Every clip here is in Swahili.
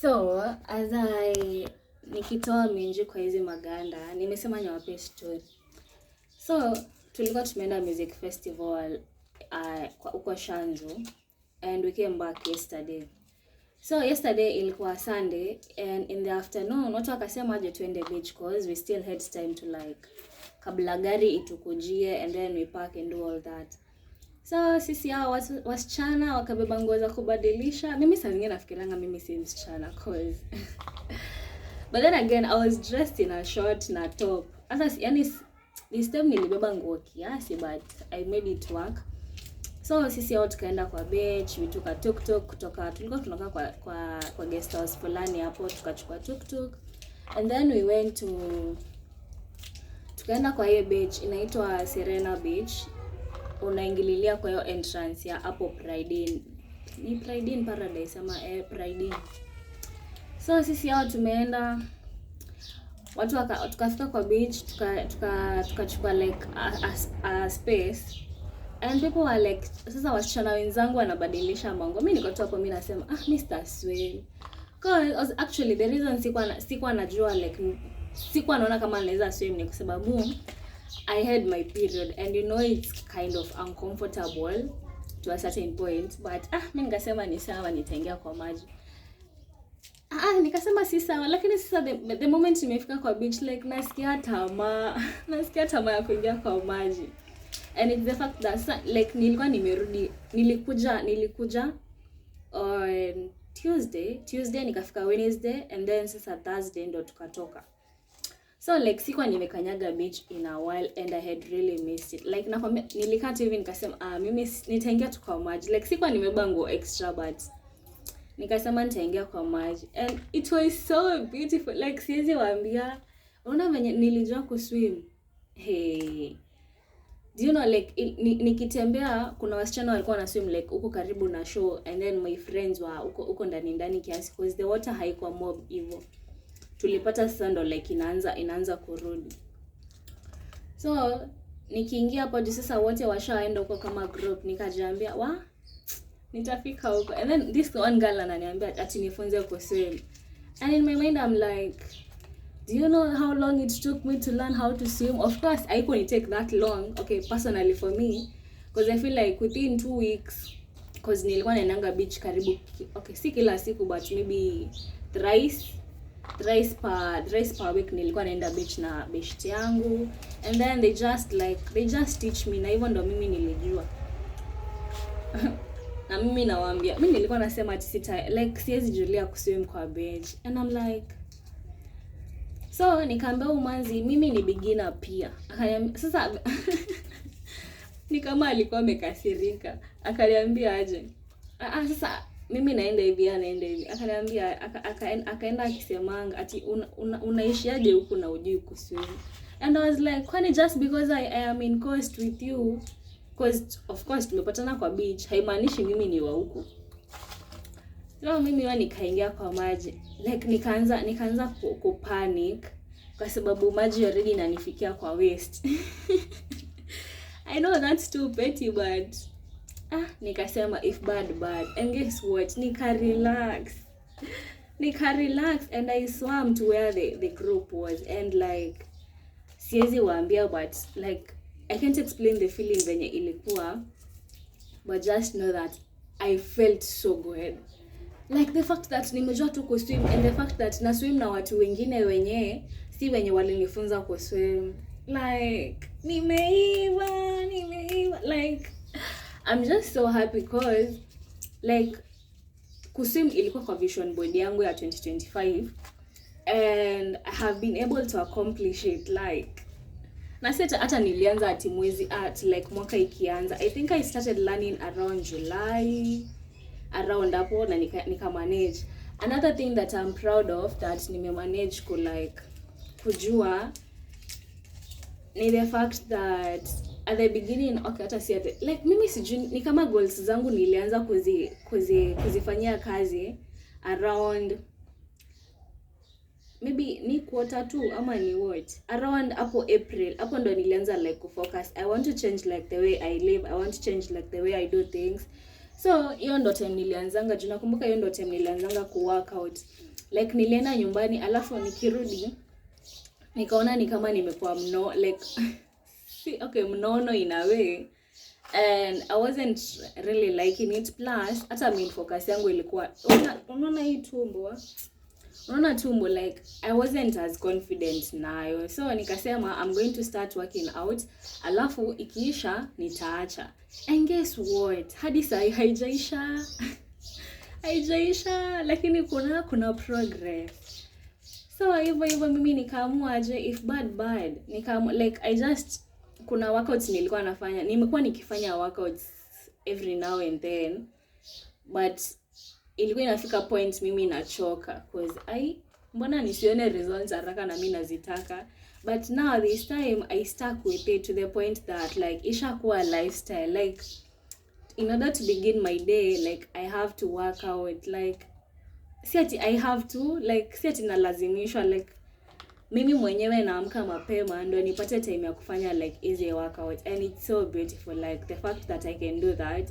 So, nikitoa minji kwa hizi maganda, nimesema niwape story. So, tulikuwa tumeenda music festival kwa uko Shanzu, and we came back yesterday. So, yesterday ilikuwa Sunday, and in the afternoon, watu wakasema aje tuende beach cause we still had time to kabla gari itukujie, and then we park and do all that. So sisi hao wasichana wakabeba nguo za kubadilisha. Mimi saa zingine nafikiranga mimi si msichana cause but then again I was dressed in a short na top. Yani this time nilibeba nguo kiasi but I made it work. So sisi hao tukaenda kwa beach, we took a tuk-tuk tulikuwa tunatoka kwa guest house fulani hapo, tukachukua tuk-tuk and then we went tukaenda kwa hiyo beach inaitwa Serena Beach. Unaingililia kwa hiyo entrance ya hapo Pride in Paradise ama Pride in. So sisi hao tumeenda, watu tukafika kwa beach, tukachukua a space and people were like, sasa wasichana wenzangu wanabadilisha mango. Mimi niko tu hapo, mimi nasema Mr. Swell, because actually the reason sikuwa najua sikuwa naona kama naweza swim ni kwa sababu I had my period and it's kind of uncomfortable to a certain point, but mimi nikasema ni sawa, nitaingia kwa maji. Nikasema si sawa, lakini sasa the moment nimefika kwa beach nasikia tamaa ya kuingia kwa maji. And it's the fact that nilikuwa nimerudi, nilikuja on Tuesday nikafika Wednesday and then sasa Thursday ndo tukatoka. So sikuwa nimekanyaga beach in a while and I had really missed it. Nakwambia nilikaa tu hivi nikasema mimi nitaingia tu kwa maji. Sikuwa nimebeba nguo extra but nikasema nitaingia kwa maji and it was so beautiful. Siwezi waambia, unaona venye nilijua kuswim. Hey, do you know nikitembea kuna wasichana walikuwa na swim huko karibu na shore and then my friends wa huko ndani kiasi because the water haikuwa mob hivyo. Tulipata sasa ndo inaanza kurudi. So nikiingia hapo sasa wote washaenda huko kama group, nikajiambia nitafika huko. And then this one girl ananiambia ati nifunze kuswim. And in my mind I'm like, do you know how long it took me to learn how to swim? Of course I couldn't take that long, okay, personally for me, because I feel like within 2 weeks, because nilikuwa naendanga beach karibu, okay, si kila siku but maybe thrice per week nilikuwa naenda beach na best yangu, and then they just teach me, na hivyo ndo mimi nilijua. Na mimi nawaambia, mimi nilikuwa nasema ati siwezi julia kuswim kwa beach, and I'm like, so nikaambia umanzi mimi ni beginner pia. Akaniambia sasa ni kama alikuwa amekasirika, akaniambia aje sasa mimi naenda hivi. Akaniambia akaenda akisemanga ati unaishiaje huku na hujui kuswim. And I was like, kwani just because I am in coast with you, because of course tumepatana kwa beach haimaanishi mimi ni wa huku. So mimi nikaingia kwa maji, nikaanza kupanic kwa sababu maji already inanifikia kwa waist. I know that's too petty but nikasema if bad. And guess what? Nika relax and I swam to where the group was, and siwezi waambia but I can't explain the feeling venye ilikuwa, but just know that I felt so good. The fact that nimejua tu kuswim and the fact that na swim na watu wengine wenye si wenye walinifunza kuswim. Nimeiva. I'm just so happy because kuswim ilikuwa kwa vision board yangu ya 2025 and I have been able to accomplish it. Na sasa hata nilianza ati mwezi mwaka ikianza. I think I started learning around July, around hapo, na nika manage. Another thing that I'm proud of that nime manage kujua ni the fact that at the beginning, okay, hata si mimi sijui ni kama goals zangu nilianza kuzifanyia kazi around maybe ni Q2 ama ni what, around hapo April. Hapo ndo nilianza kufocus. I want to change the way I live, I want to change the way I do things. So hiyo ndo time nilianzanga, nakumbuka hiyo ndo time nilianzanga ku work out. Like nilienda nyumbani alafu nikirudi nikaona ni kama nimekuwa like okay, mnono in a way, and I wasn't really liking it. Plus hata main focus yangu ilikuwa unaona hii tumbo, unaona tumbo, like I wasn't as confident nayo, so nikasema I'm going to start working out, alafu ikiisha nitaacha. And guess what, hadi sai haijaisha haijaisha, lakini kuna progress. So hivyo mimi nikaamua aje, if bad nikaamua, like I just, kuna workouts nilikuwa nafanya, nimekuwa nikifanya workouts every now and then, but ilikuwa inafika point mimi nachoka, cause mbona nisione results haraka na mimi nazitaka. But now this time I stuck with it to the point that like ishakuwa lifestyle. Like in order to begin my day, like I have to work out, like si ati I have to, like si ati nalazimishwa, like mimi mwenyewe naamka mapema ndo nipate time ya kufanya like easy workout, and it's so beautiful, like the fact that I can do that.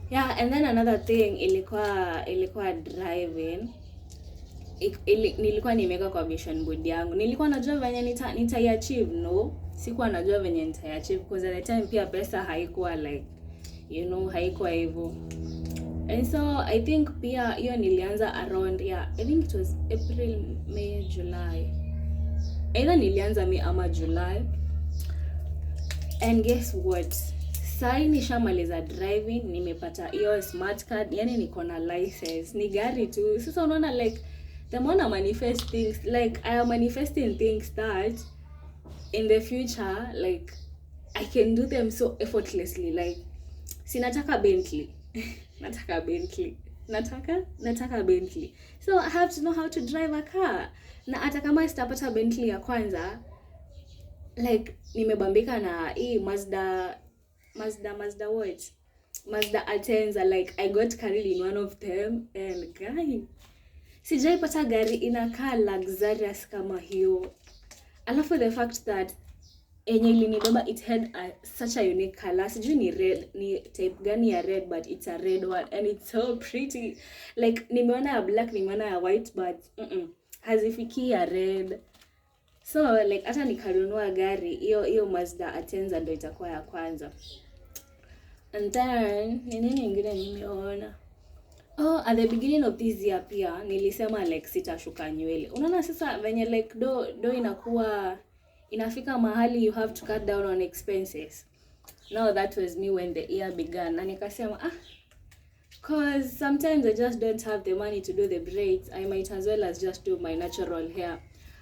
Yeah, and then another thing ilikuwa driving. Nilikuwa nimeweka kwa vision board yangu. Nilikuwa najua venye nitaiachieve, no, sikuwa najua venye nitaiachieve because at the time pia pesa haikuwa like, you know, haikuwa hivyo. And so I think pia hiyo nilianza around, yeah, I think it was April, May, July. Either nilianza May ama July. And guess what? Sai nishamaliza driving, nimepata hiyo smart card, yani niko na license, ni gari tu. Sasa unaona like the more I manifest things, like I am manifesting things that in the future, like I can do them so effortlessly. Like sinataka Bentley. nataka Bentley. So I have to know how to drive a car. Na hata kama sitapata Bentley ya kwanza, like nimebambika na hii Mazda Atenza, like I got carried in one of them, and guy, sijaipata gari inakaa luxurious kama hiyo. Alafu the fact that enye ilinibeba, it had such a unique color. Sijui ni red, ni type gani ya red, but it's a red one and it's so pretty. Like nimeona ya black, nimeona ya white, but hazifiki ya red. So like hata nikanunua gari hiyo Mazda Atenza ndo itakuwa ya kwanza. And then nini nyingine nimeona? At the beginning of this year pia nilisema like sitashuka nywele. Unaona sasa venye like do inakuwa inafika mahali you have to cut down on expenses. Now that was me when the year began. Na nikasema cause sometimes I just don't have the money to do the braids. I might as well as just do my natural hair.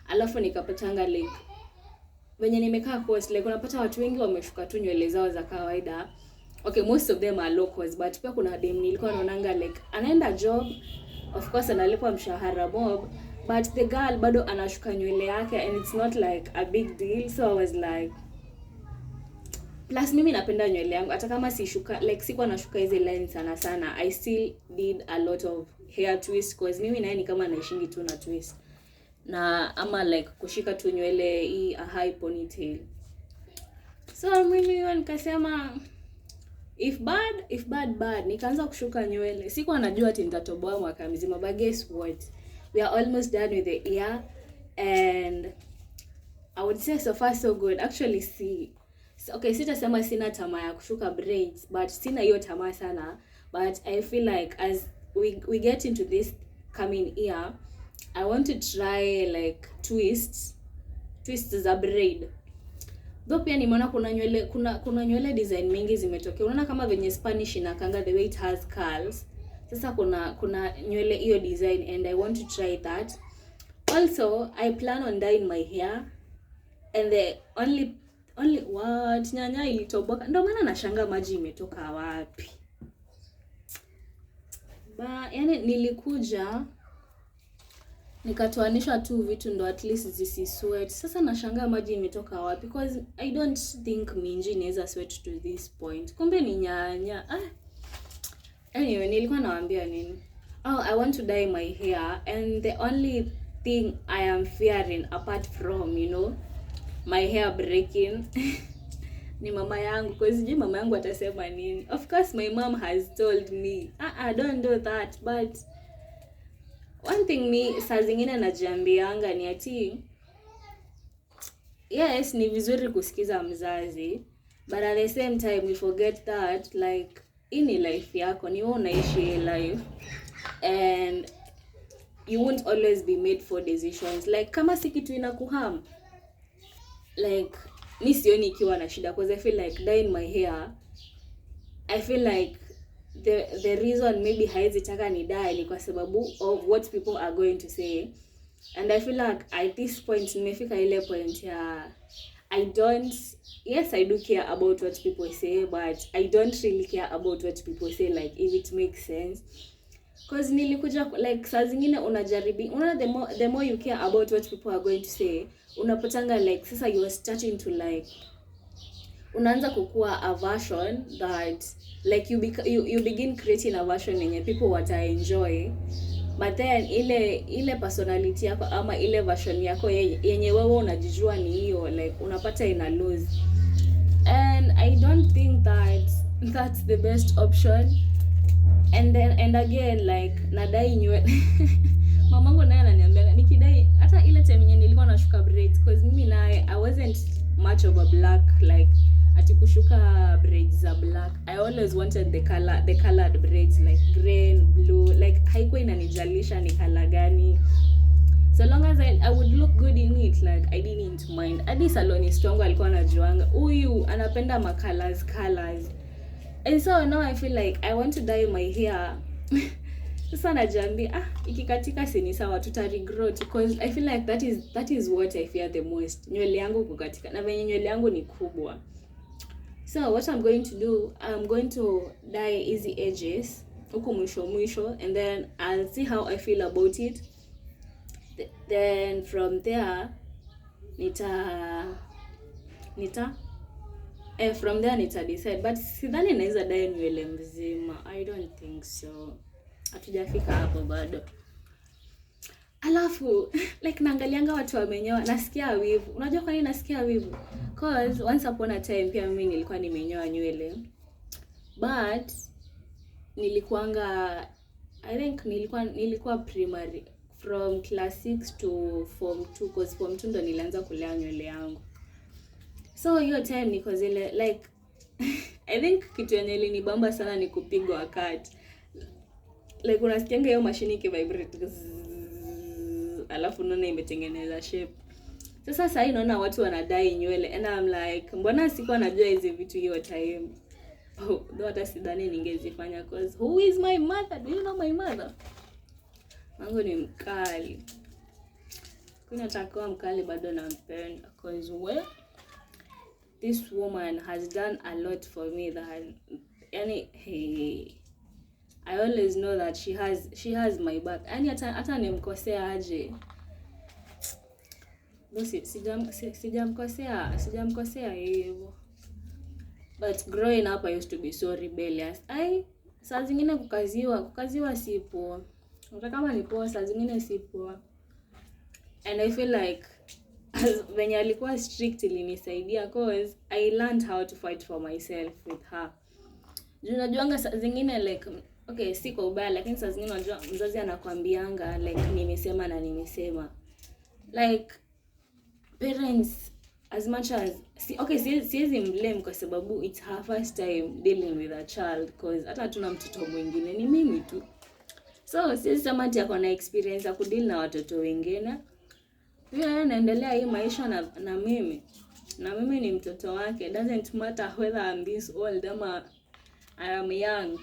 Alafu nikapatanga like venye nimekaa course, like unapata watu wengi wameshuka tu nywele zao za kawaida. Okay, most of them are locals, but pia kuna dem nilikuwa naonanga like anaenda job, of course analipwa mshahara mob, but the girl bado anashuka nywele yake and it's not like a big deal. So I was like, plus mimi napenda nywele yangu hata kama sishuka, like sikuwa nashuka hizi lines sana, I still did a lot of hair twist because mimi naye ni kama naishingi tu na twist na ama like kushika tu nywele hii a high ponytail. So mimi nikasema if bad nikaanza kushuka nywele. Sikuwa najua ati nitatoboa mwaka mzima, but guess what, we are almost done with the year and I would say so far so good. Actually okay, sitasema sina tamaa ya kushuka braids, but sina hiyo tamaa sana, but I feel like as we get into this coming year, I want to try like twists za braid. Though pia nimeona kuna nywele design mingi zimetokea. Unaona kama venye Spanish inakanga the way it has curls. Sasa kuna nywele hiyo design and I want to try that. Also, I plan on dyeing my hair, and the only what nyanya ilitoboka. Ndio maana nashanga maji imetoka wapi. Yani nilikuja nikatoanisha tu vitu ndo at least zisisweat. Sasa nashangaa maji imetoka wapi because I don't think minji inaweza sweat to this point. Kumbe ni nyanya. Anyway, nilikuwa nawaambia nini? I want to dye my hair, and the only thing I am fearing apart from, you know, my hair breaking ni mama yangu, because sijui mama yangu atasema nini. Of course my mom has told me, don't do that, but one thing mi saa zingine najiambianga ni ati yes, ni vizuri kusikiza mzazi, but at the same time we forget that like hii ni life yako, ni wewe unaishi hii life, and you won't always be made for decisions. Like kama si kitu inakuharm, like mi sioni ikiwa na shida, because I feel like dyeing my hair, I feel like the reason maybe haizi taka ni dye ni kwa sababu of what people are going to say. And I feel like at this point nimefika ile point ya yes, I do care about what people say, but I don't really care about what people say, like if it makes sense. Because nilikuja like saa zingine unajaribi, the more you care about what people are going to say, unapatanga like sasa you are starting to like unaanza kukua a version that like you begin creating a version yenye people wata enjoy, but then ile personality yako ama ile version yako yenye wewe unajijua ni hiyo, like unapata ina lose. And I don't think that's the best option. And again like nadai nywele mamangu naye ananiambia nikidai hata ile time yenye nilikuwa nashuka braids, because mimi naye I wasn't much of a black, like ati kushuka braids za black. I always wanted the colored braids, like green, blue, like haikuwa inanijalisha ni color gani, so long as I would look good in it, like I didn't mind. Hadi salonist wangu alikuwa anajuanga huyu anapenda colors. And so now I feel like I want to dye my hair. Sasa najiambia ikikatika si sawa, tuta regrow, because I feel like that is what I fear the most, nywele yangu kukatika, na venye nywele yangu ni kubwa. So what I'm going to do, I'm going to dye easy edges huku mwisho, and then I'll see how I feel about it. Then from there from there nita decide, but sidhani naweza dye nywele mzima, I don't think so, hatujafika hapo bado. Alafu like naangalianga watu wamenyoa, nasikia wivu. Unajua kwa nini nasikia wivu? Cause once upon a time pia mimi nilikuwa nimenyoa nywele, but nilikuanga I think nilikuwa primary from class 6 to form 2, cause form 2 ndo nilianza kulea nywele yangu. So hiyo time niko zile like I think kitu yenye ilinibamba sana ni kupigwa wakati. Like unasikianga hiyo mashini ikivibrate, alafu unaona imetengeneza shape. Sasa naona watu wanadai nywele, and I'm like mbona sikuwa najua hizi vitu hiyo time. Though hata sidhani ningezifanya, cause who is my mother? Do you know my mother? Mangu ni mkali. Kuna takuwa mkali bado nampenda, cause this woman has done a lot for me that hey, I always know that she has my back. Yani hata nimkosea aje, bosi sijamkosea hivyo. But growing up I used to be so rebellious. Saa zingine kukaziwa si poa. Hata kama ni poa saa zingine si poa. And I feel like when alikuwa strict ilinisaidia, cause I learned how to fight for myself with her. Unajuanga saa zingine like okay, si kwa ubaya, lakini saa zingine unajua mzazi anakuambianga like nimesema. Like parents, as much as siwezi blame kwa sababu it's her first time dealing with a child, cause hata hatuna mtoto mwingine, ni mimi tu. So siwezi sema ati ako na experience ya kudeal na watoto wengine. Pia naendelea hii maisha na mimi ni mtoto wake. Doesn't matter whether I'm this old or I am young.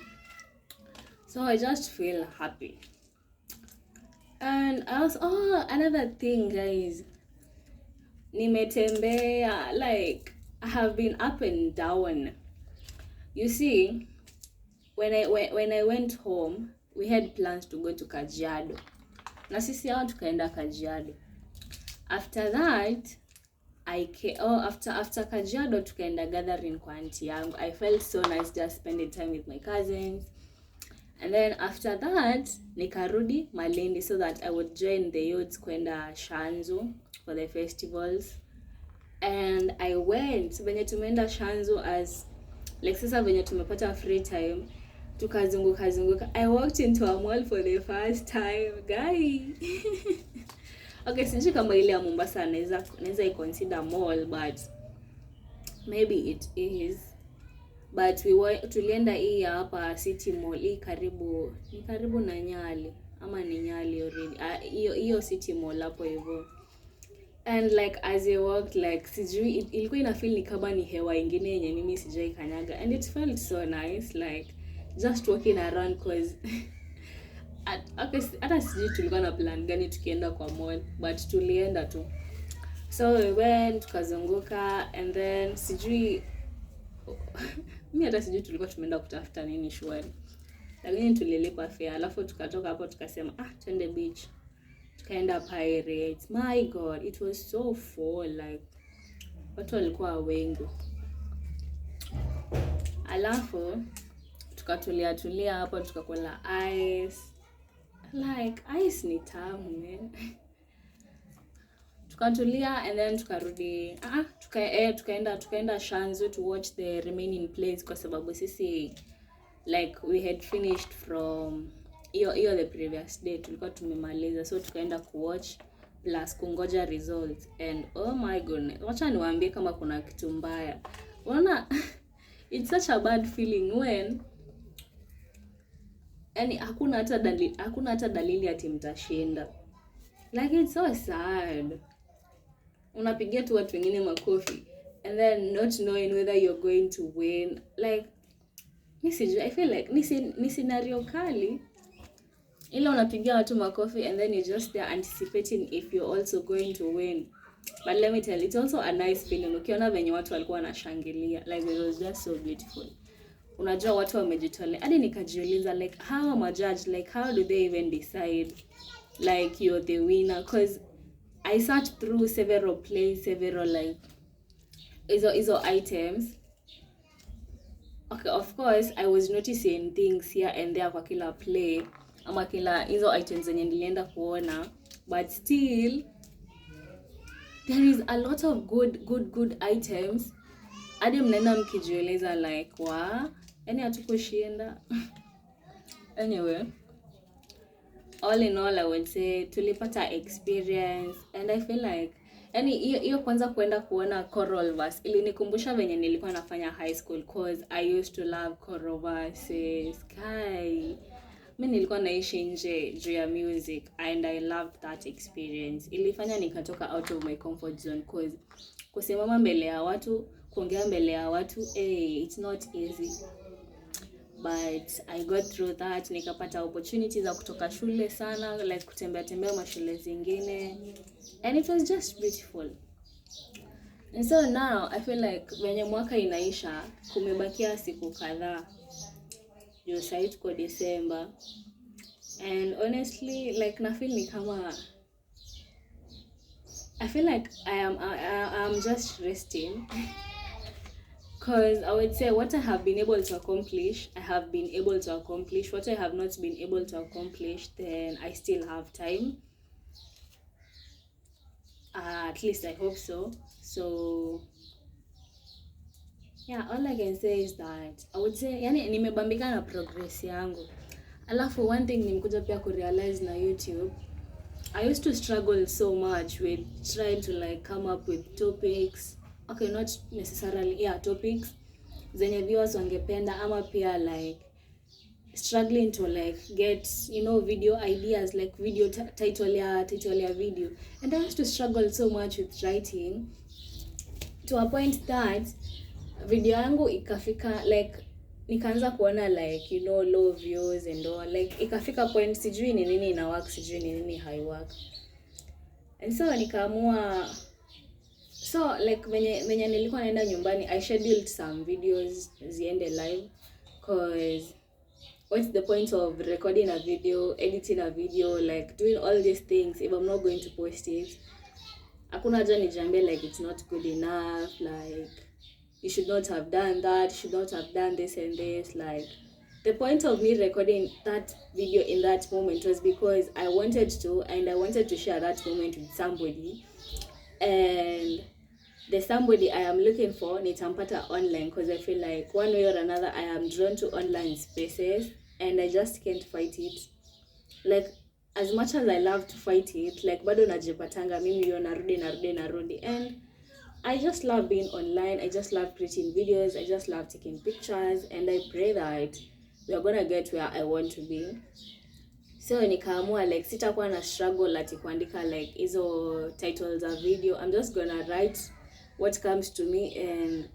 So I just feel happy. And also another thing guys, nimetembea, like I have been up and down. You see, when I went home, we had plans to go to Kajiado. Na sisi hao tukaenda Kajiado. After that after Kajiado tukaenda gathering kwa auntie yangu. I felt so nice just spending time with my cousins. And then after that nikarudi Malindi so that I would join the youths kwenda Shanzu for the festivals. And I went venye tumeenda Shanzu as like sasa venye tumepata free time, tukazunguka. I walked into a mall for the first time, guy. Okay, sijui kama ile ya Mombasa naweza i-consider mall, but maybe it is. But tulienda hii hapa City Mall, hii karibu na Nyali, ama ni Nyali already. Hiyo City Mall hapo hivyo. And like as I walked, like sijui ilikuwa ina feel ni kama ni hewa ingine yenye mimi sijai kanyaga, and it felt so nice, like just walking around, cause hata sijui tulikuwa na plan gani tukienda kwa mall, but tulienda tu. So we went, tukazunguka, and then sijui mimi hata sijui tulikuwa tumeenda kutafuta nini shwari, lakini tulilipa fare, alafu tukatoka hapo tukasema twende beach. Tukaenda Pirates. My god, it was so full, like watu walikuwa wengi. Alafu tukatulia hapo, tukakula ice. Like ice ni tamu, man. Tukatulia, and then tukarudi tukaenda Shanzu to watch the remaining plays, kwa sababu sisi like we had finished from hiyo the previous day, tulikuwa tumemaliza, so tukaenda kuwatch plus kungoja results. And oh my goodness, wacha niwaambie kama kuna kitu mbaya. Unaona, it's such a bad feeling when yani hakuna hata dalili ati mtashinda. Like it's so sad. Unapigia tu watu wengine makofi and then not knowing whether you're going to win. Like I feel like ni scenario kali. Ila unapigia watu makofi and then you're just there anticipating if you're also going to win. But let me tell you, it's also a nice feeling. Ukiona venye watu walikuwa wanashangilia, like it was just so beautiful. Unajua watu wamejitolea. Hadi nikajiuliza, like how am a judge, like how do they even decide like you're the winner? Because I searched through several plays, several like hizo items. Okay, of course I was noticing things here and there kwa kila play, ama kila hizo items zenye nilienda kuona, but still there is a lot of good items. Hadi mnaenda mkijieleza like yani hatukushinda. Anyway, all in all I would say tulipata experience, and I feel like yani hiyo kwanza kwenda kuona choral verse ilinikumbusha venye nilikuwa nafanya high school, cause I used to love choral verses. Mimi nilikuwa naishi nje juu ya music, and I loved that experience. Ilifanya nikatoka out of my comfort zone, cause kusimama mbele ya watu, kuongea mbele ya watu, it's not easy. But I got through that. Nikapata opportunities za kutoka shule sana, like kutembea mashule zingine, and it was just beautiful. And so now I feel like venye mwaka inaisha, kumebakia siku kadhaa ndio sasa tuko December, and honestly like na feel ni kama I feel like I'm just resting. Because I would say what I have been able to accomplish, I have been able to accomplish. What I have not been able to accomplish, then I still have time. At least I hope so. So yeah, all I can say is that I would say yani nimebambika na progress yangu. Alafu one thing nimekuja pia kurealize na YouTube, I used to struggle so much with trying to like come up with topics. Okay, not necessarily topics zenye viewers wangependa, ama pia like struggling to like get video ideas, like video title ya video. And I used to struggle so much with writing to a point that video yangu ikafika like nikaanza kuona like low views and all, like ikafika point sijui ni nini ina work, sijui ni nini hai work. And so nikaamua, so like venye nilikuwa naenda nyumbani, I scheduled some videos ziende live, cause what's the point of recording a video, editing a video, like doing all these things if I'm not going to post it? Hakuna haja nijiambie like it's not good enough, like you should not have done that, you should not have done this and this. Like the point of me recording that video in that moment was because I wanted to, and I wanted to share that moment with somebody. And the somebody I am looking for nitampata online, because I feel like one way or another I am drawn to online spaces and I just can't fight it. Like as much as I love to fight it, like bado najipatanga mimi hiyo narudi, and I just love being online. I just love creating videos. I just love taking pictures, and I pray that we are gonna get where I want to be. So nikaamua like sitakuwa na struggle ati kuandika like hizo titles of video. I'm just gonna write what comes to me, and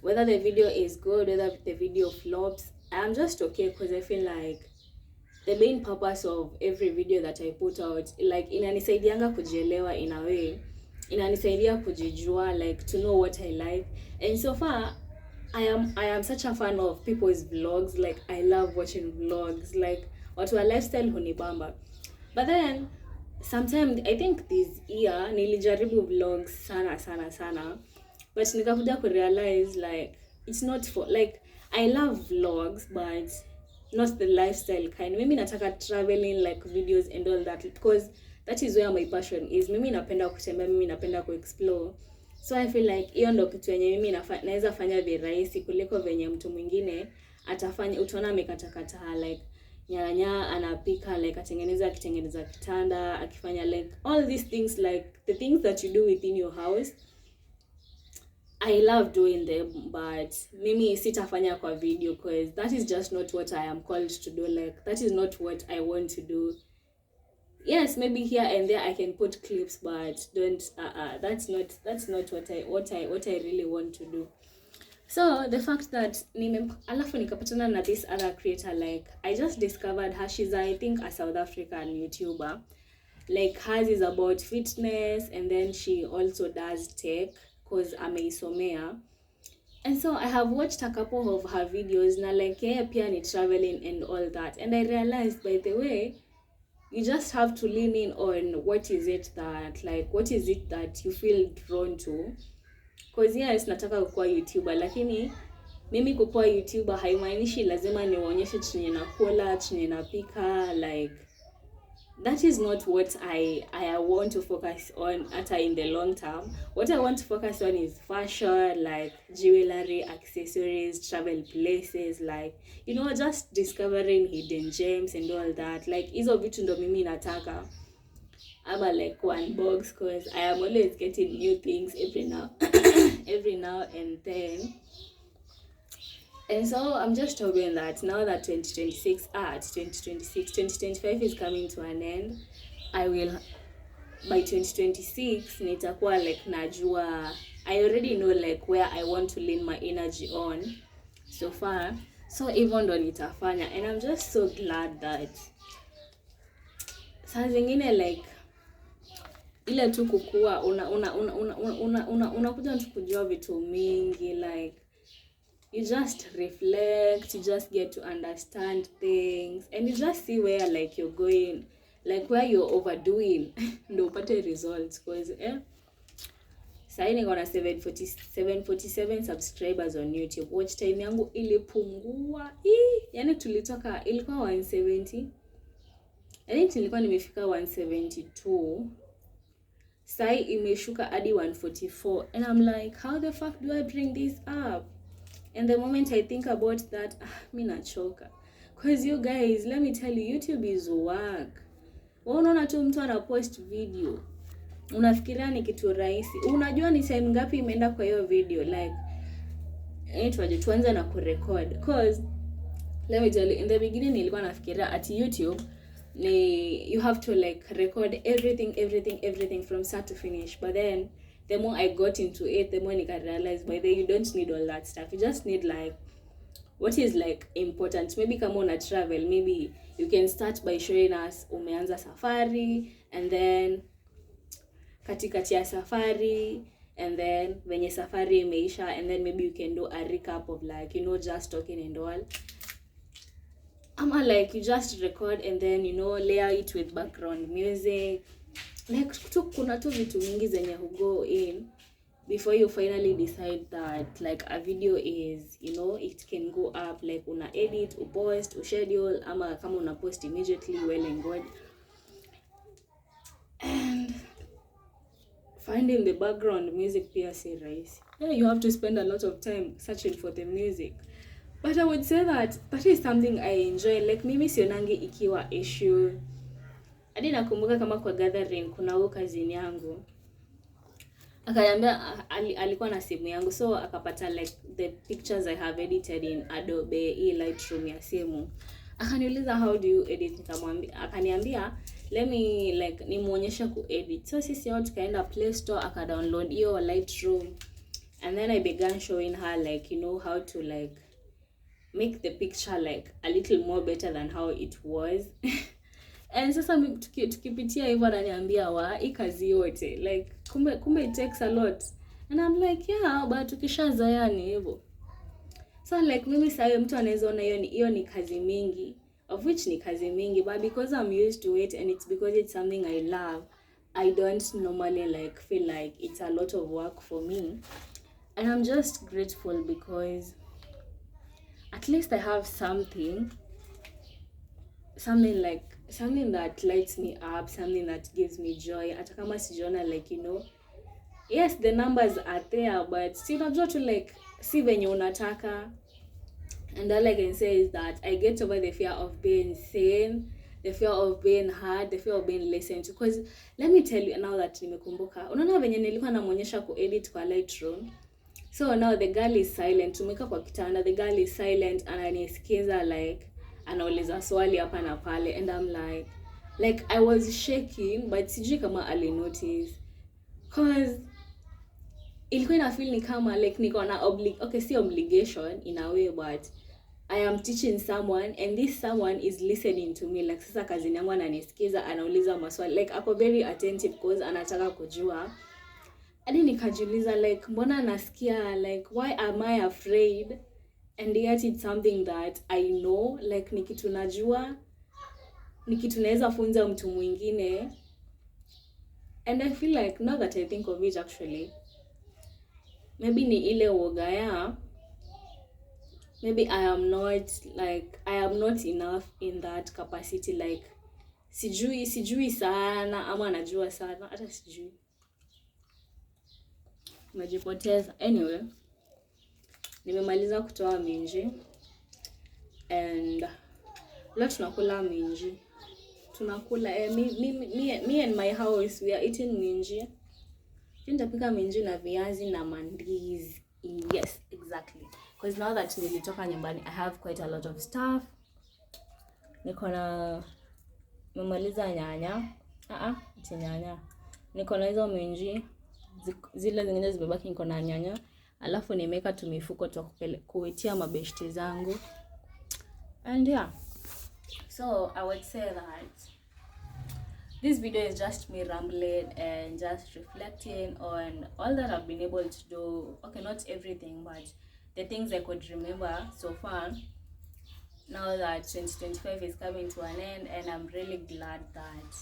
whether the video is good, whether the video flops, I'm just okay, because I feel like the main purpose of every video that I put out, like inanisaidianga kujielewa in a way, inanisaidia kujijua, like to know what I like. And so far I am such a fan of people's vlogs. Like I love watching vlogs, like watu wa lifestyle hunibamba. But then sometimes I think this year nilijaribu vlogs sana, but nikakuja kurealize like it's not for, like I love vlogs but not the lifestyle kind. Mimi nataka traveling like videos and all that, because that is where my passion is. Mimi napenda kutembea, mimi napenda kuexplore. So I feel like hiyo ndo kitu yenye mimi naweza fanya virahisi kuliko venye mtu mwingine atafanya. Utaona amekatakata like nyanya anapika, like akitengeneza kitanda, akifanya like all these things, like the things that you do within your house. I love doing them, but mimi sitafanya kwa video, because that is just not what I am called to do. Like that is not what I want to do. Yes, maybe here and there I can put clips, but don't that's not what I really want to do. So the fact that alafu nikapatana na this other creator, like I just discovered her. She's I think a South African YouTuber. Like hers is about fitness, and then she also does tech, because ameisomea. And so I have watched a couple of her videos na like yeye pia ni traveling and all that, and I realized, by the way, you just have to lean in on what is it that you feel drawn to. Because yes, nataka kukuwa YouTuber, lakini mimi kukuwa YouTuber haimaanishi lazima niwaonyeshe chenye nakula, chenye napika. Like that is not what I want to focus on in the long term. What I want to focus on is fashion, like jewelry, accessories, travel places, like, you know, just discovering hidden gems and all that. Like hizo vitu ndo mimi nataka. Ama like one box, because I am always getting new things every now and then. And so I'm just hoping that now that 2025 is coming to an end, I will, by 2026, nitakuwa like najua, I already know like where I want to lean my energy on so far. So even though nitafanya, and I'm just so glad that saa zingine like ile tu kukua unakuja tu kujua vitu mingi, like you just reflect, you just get to understand things, and you just see where like you're going, like where you're overdoing ndo upate results. Because sasa niko na 747 subscribers on YouTube. Watch time yangu ilipungua. Yani tulitoka ilikuwa 170. I think nilikuwa nimefika 172. Sasa imeshuka hadi 144, and I'm like, how the fuck do I bring this up? And the moment I think about that, mimi nachoka. Because you guys, let me tell you, YouTube is work. Unaona tu mtu anapost video, unafikiria ni kitu rahisi. Unajua ni time ngapi imeenda kwa hiyo video? Like tuanze na kurecord. Because let me tell you, in the beginning nilikuwa nafikiria at YouTube you have to like record everything from start to finish. But then the more I got into it, the more I realized, by the way, you don't need all that stuff. You just need like what is like important. Maybe kama una travel, maybe you can start by showing us umeanza safari, and then katikati ya safari, and then venye safari imeisha, and then maybe you can do a recap of like, you know, just talking and all. Ama like you just record and then, you know, layer it with background music. Like kuna tu vitu mingi zenye go in before you finally decide that like a video is, you know, it can go up. Like una edit, post, schedule, ama kama una post immediately, well and good. And finding the background music pia si rahisi. Yeah, you have to spend a lot of time searching for the music. But I would say that is something I enjoy. Like mimi sionangi ikiwa issue. Hadi nakumbuka kama kwa gathering kuna huo kazini yangu. Akaniambia alikuwa na simu yangu, so akapata like the pictures I have edited in Adobe Lightroom ya simu. Akaniuliza how do you edit? Akaniambia let me like nimuonyesha kuedit. So sisi hao tukaenda Play Store, akadownload hiyo Lightroom, and then I began showing her like, you know, how to like make the picture like a little more better than how it was. And sasa tukipitia hivyo ananiambia hii kazi yote like kumbe it takes a lot, and I'm like yeah, but tukishazoea ni hivyo. So like mimi sasa mtu anaweza ona hiyo ni kazi mingi, of which ni kazi mingi, but because I'm used to it and it's because it's something I love, I don't normally like feel like it's a lot of work for me. And I'm just grateful because at least I have something that lights me up, something that gives me joy. Hata kama sijiona like, you know, yes the numbers are there, but si unajua tu like si venye unataka. And all I can say is that I get over the fear of being seen, the fear of being heard, the fear of being listened to. Because let me tell you now that nimekumbuka, unaona venye nilikuwa namuonyesha kuedit kwa Lightroom. So now the girl is silent, tumeka kwa kitanda, the girl is silent, ananisikiza like anauliza swali hapa na pale, and I'm like I was shaking, but sijui kama ali notice, cause ilikuwa ina feel ni kama like niko na si obligation in a way, but I am teaching someone and this someone is listening to me. Like sasa kazini yangu ananisikiza, anauliza maswali, like ako very attentive because anataka kujua. Hadi nikajiuliza like mbona nasikia like why am I afraid, and yet it's something that I know, like ni kitu najua, ni kitu naweza funza mtu mwingine. And I feel like now that I think of it, actually maybe ni ile uoga ya maybe I am not enough in that capacity, like sijui sana ama najua sana, hata sijui, najipoteza. Anyway, nimemaliza kutoa minji and leo tunakula minji. Tunakula me and my house we are eating minji. Nitapika minji na viazi na mandizi. Yes, exactly. Because now that nilitoka nyumbani I have quite a lot of stuff. Niko na memaliza nyanya. Nyanya. Niko na hizo minji. Zile zingine zimebaki, niko na nyanya. Alafu nimeka tumifuko tu kuitia mabeshte zangu. And yeah. So I would say that this video is just me rambling and just reflecting on all that I've been able to do. Okay, not everything, but the things I could remember so far. Now that 2025 is coming to an end, and I'm really glad that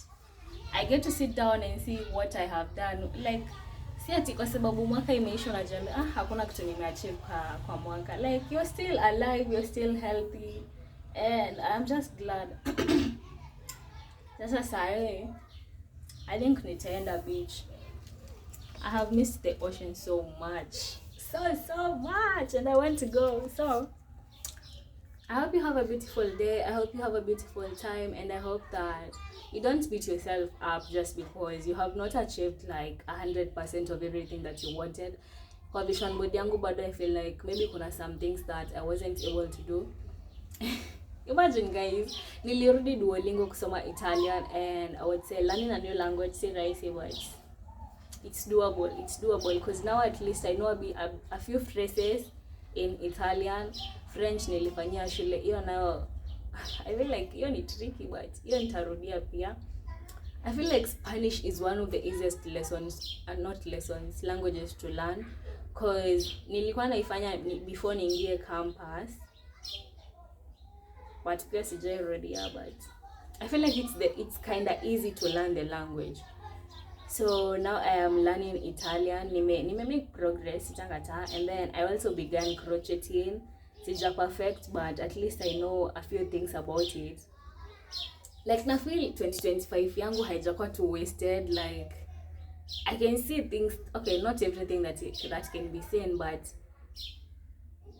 I get to sit down and see what I have done. Like, si ati kwa sababu mwaka imeisha na jamii, hakuna kitu nimeachieve kwa mwaka. Like, you're still alive, you're still healthy, and I'm just glad. Sasa sahi, I think nitaenda beach. I have missed the ocean so much. So much, and I want to go. So I hope you have a beautiful day. I hope you have a beautiful time, and I hope that you don't beat yourself up just because you have not achieved like 100% of everything that you wanted. Kwa vision board yangu bado I feel like maybe kuna some things that I wasn't able to do. Imagine guys, nilirudi Duolingo kusoma Italian, and I would say learning a new language si rahisi, but it's doable because now at least I know a few phrases in Italian. French nilifanyia shule, hiyo nayo I feel like hiyo ni tricky, but hiyo nitarudia pia. I feel like Spanish is one of the easiest languages to learn, because nilikuwa naifanya before niingie campus, but pia sijairudia, but I feel like it's kind of easy to learn the language. So now I am learning Italian. Nime make progress itakata, and then I also began crocheting. Sija perfect, but at least I know a few things about it. Like na feel 2025 yangu haijakuwa too wasted. Like I can see things, okay, not everything that can be seen, but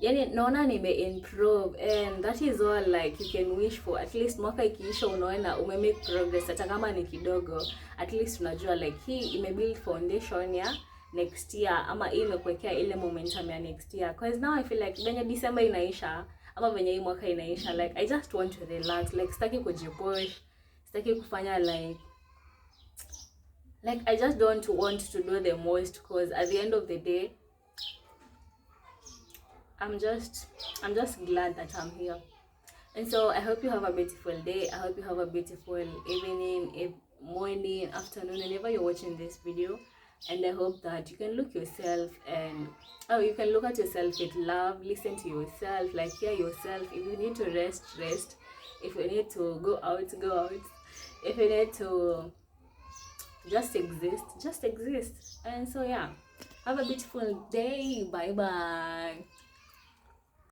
yani naona nime improve, and that is all like you can wish for. At least mwaka ikiisha unaona ume make progress, hata kama ni kidogo, at least unajua like hii ime build foundation ya next year, ama hii imekuwekea ile momentum ya next year. Cause now I feel like venye December inaisha ama venye hii mwaka inaisha, like I just want to relax, like sitaki kujipush, sitaki kufanya like I just don't want to do the most, cause at the end of the day I'm just glad that I'm here. And so I hope you have a beautiful day. I hope you have a beautiful evening, morning, afternoon, whenever you're watching this video. And I hope that you can look yourself and you can look at yourself with love, listen to yourself, like hear yourself. If you need to rest, rest. If you need to go out, go out. If you need to just exist. And so yeah, have a beautiful day. Bye bye.